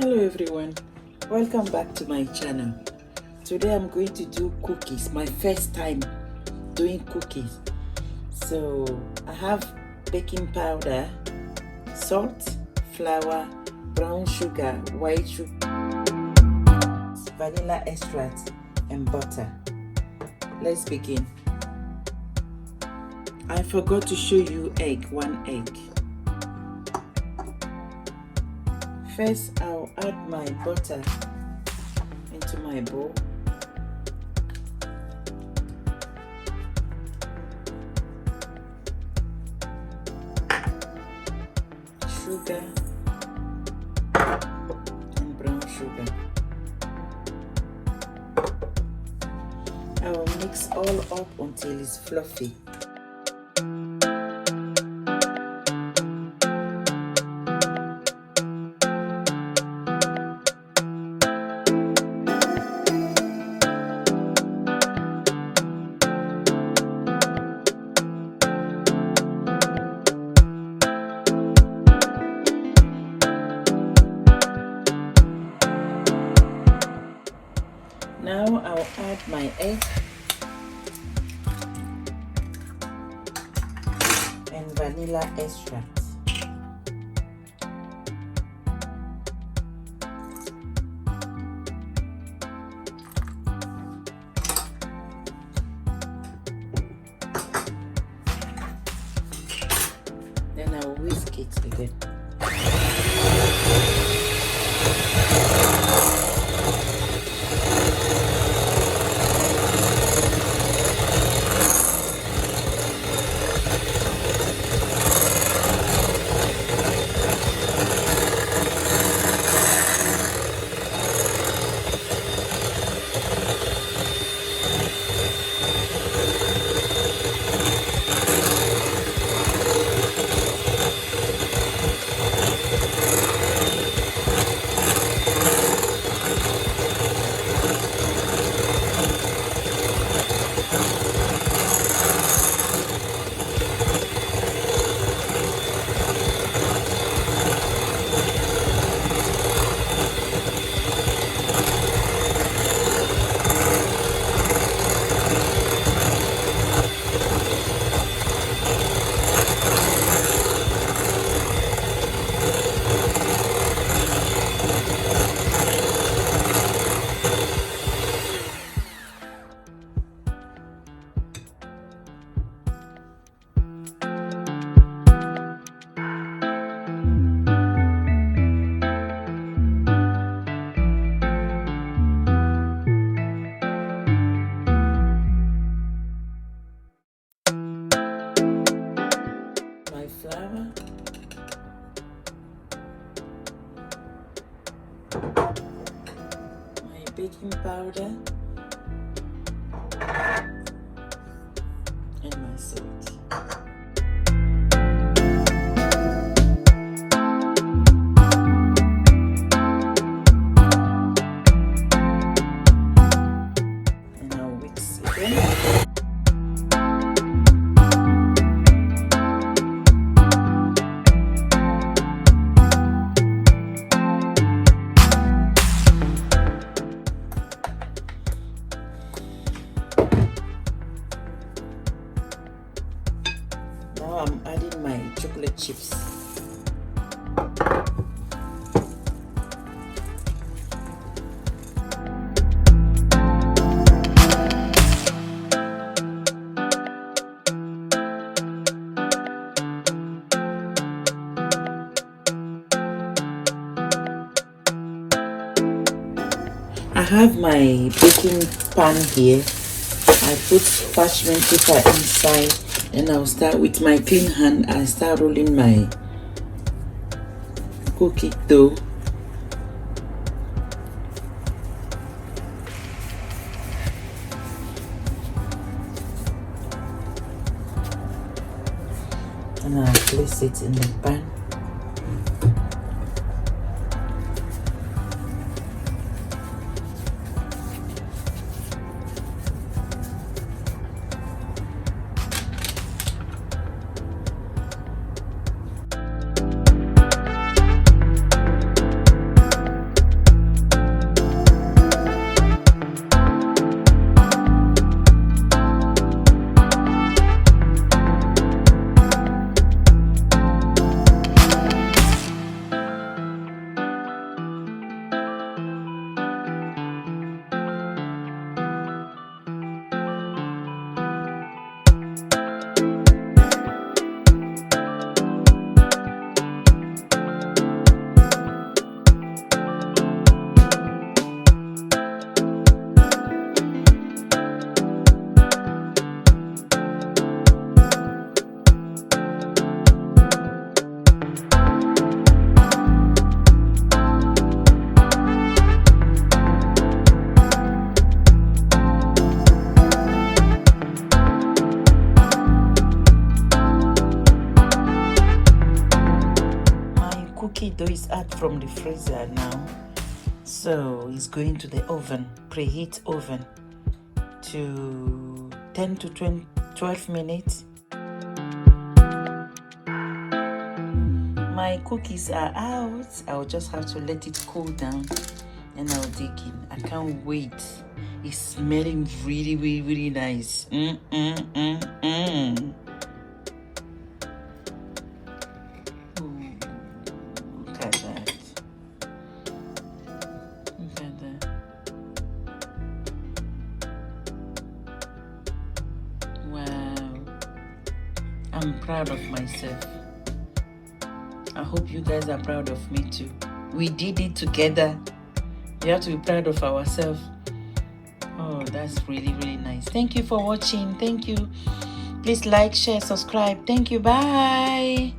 Hello everyone, welcome back to my channel. Today I'm going to do cookies, my first time doing cookies. So I have baking powder, salt, flour, brown sugar, white sugar, vanilla extract and butter. Let's begin. I forgot to show you one egg. First, I'll add my butter into my bowl. Sugar and brown sugar. I will mix all up until it's fluffy. Now I'll add my egg and vanilla extract. Then I'll whisk it again. Flour, my baking powder, and my salt. And I'll mix again. Now I'm adding my chocolate chips. I have my baking pan here. I put parchment paper inside. And I'll start with my clean hand. I start rolling my cookie dough. And I'll place it in the pan. cookie dough is out from the freezer now, so it's going to the oven, preheat oven to 10 to 12 minutes. My cookies are out. I'll just have to let it cool down and I'll dig in. I can't wait. It's smelling really, really, really nice. Look at that. Look at that. Wow. I'm proud of myself. I hope you guys are proud of me too. We did it together. We have to be proud of ourselves. Oh, that's really, really nice. Thank you for watching. Thank you. Please like, share, subscribe. Thank you. Bye.